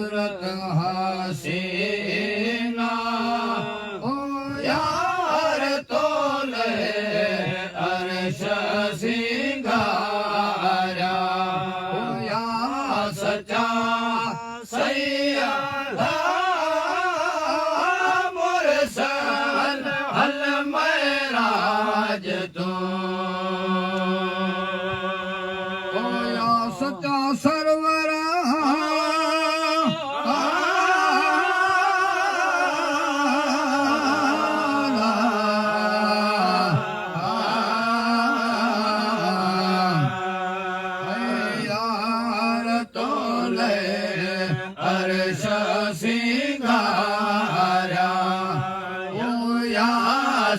सूरत हसीना ओ यार तोले अर्श सिंगारा ओ या सच्चा सैयदा मुरसल हल महराज तू ओ या सच्चा सरवरा अर्श सिंगारा ओ या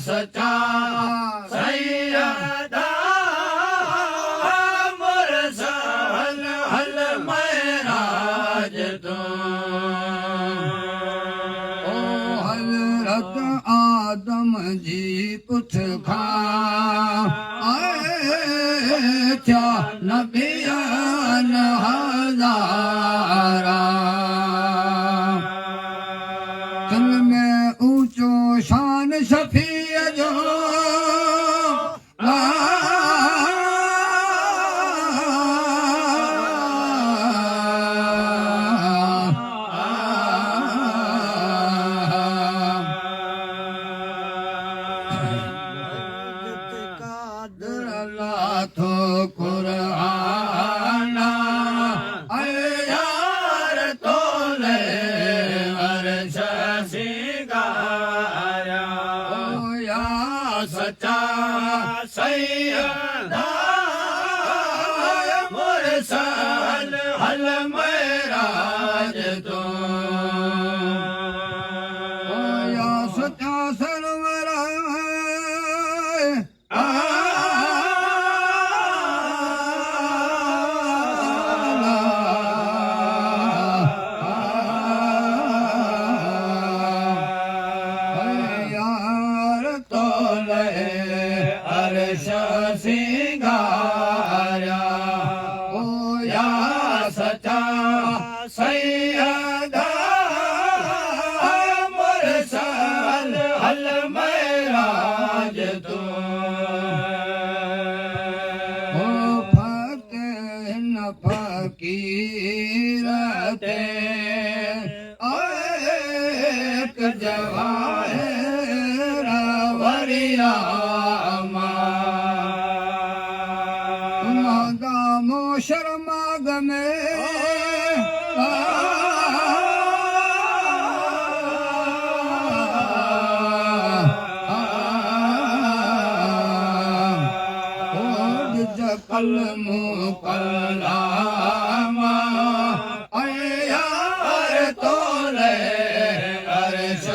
सच्चा सैयदा मुरसल हल महराज तू ओ हजरत आदम जी कुछ खा क्या नबियन हजारा चल में ऊंचो शान शफी जो तो कुराना यार तोले अर्श सिंगारा ओ या सच्चा सैयदा मुरसल हल महराज तू ओ या सच्चा सरवरा अर्श सिंगारा ओ या सच्चा सैयदा मुरसल हल महराज तू ओ फकीर न फकीर ते एक जवाहर वरिया शर्माग में कल मुकल्लामा यार तोले अर्श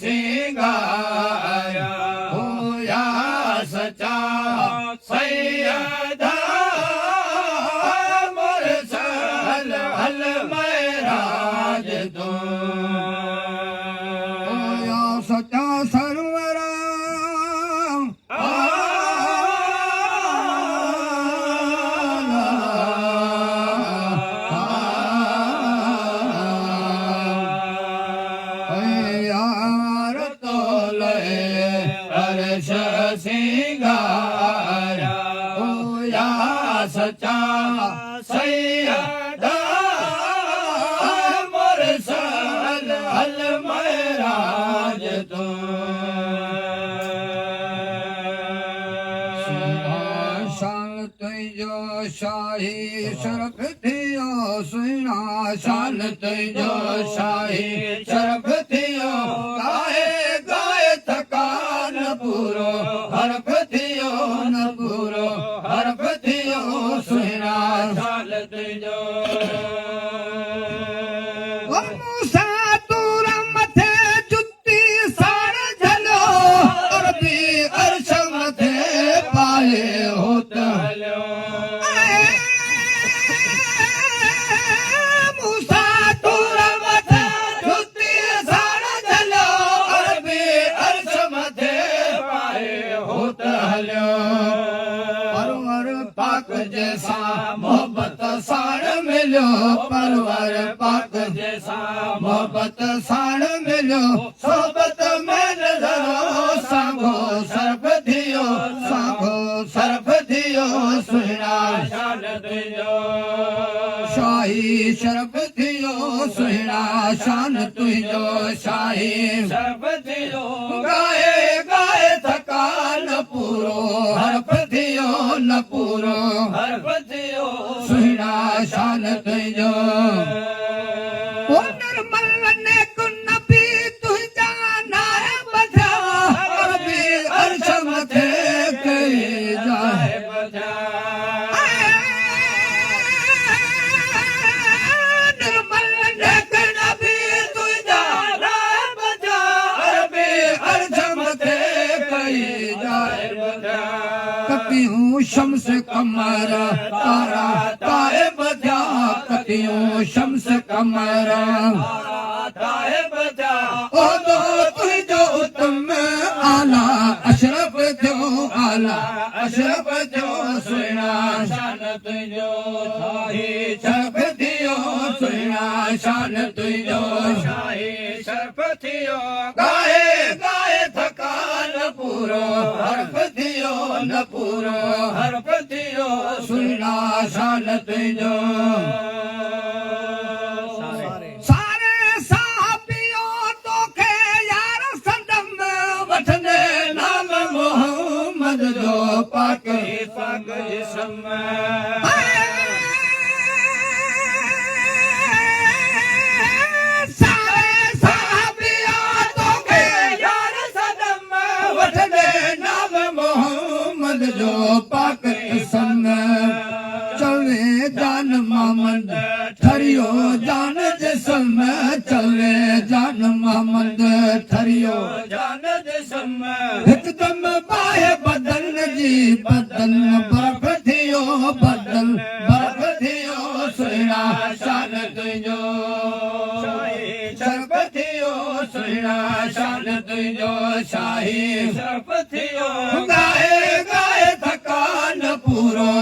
सिंगारा ओ या सच्चा सैयदा हल महराज तू ओ या सच्चा सरवरा यार तोले अर्श सिंगारा ओ या सच्चा सैयदा मुरसल हल महराज तू शान तुझो शाही शरफ थियो सुना शान तुझो शाही शरफ थियो गाए गाए थकान पूरो हरफ थियो न पूरो हरफ थियो सुना शान तुझो होता मूसा तूरा मथे जुती सारा जलो अरबी अर्श मथे पाए होता हलो परवर पाक जैसा मोहब्बत साड़ मिल मिलियो परवर पाक जैसा मोहब्बत साण मिलियो सोबत में नज़रो सांगो सर्फ थियो सांगो सर्फ थियो सुहिणा शान तुंहिंजो शाही शरफ थियो सुहिणा शान तुंहिंजो शाही शरफ थियो गाए गाए थका न पूरो हरफ थियो न पूरो हरफ थियो सुहिणा शान तुंहिंजो ओ निर्मल नेक नबी तुंहिंजा नायब थिया अरबी अर्श मथे कई जाए निर्मल नेक नबी तुंहिंजा नायब थिया अरबी अर्श मथे कई जाए कतियूं शम्स कमर तारा ताए बजा कतियूं शम्स कमर ताए बजा ओ दो तुंहिंजो उत्तम आला अशरफ थियो आला अशरफ थियो सुहिणा शान तुंहिंजो शाही शरफ थियो सुहिणा शान तुंहिंजो शाही शरफ थियो गाए गाए थका न पूरो हरफ थियो न पूरो हरफ थियो सुहिणा शान तुंहिंजो सारे साहबियो तोखे यार सदम वठंदे नाम मोहम्मद जो पाक पाक जिस्म जो पाक संग चले जान मोहम्मद ठरियो जान जिस्म चले जान मोहम्मद ठरियो जान जिस्म हिकदम बाहे बदन जी बदन बर्फ थियो बदन बर्फ थियो सुहिणा शान तुंहिंजो शरफ थियो सुहिणा शान तुंहिंजो शाही शरफ थियो गाए गाए थका न पूरो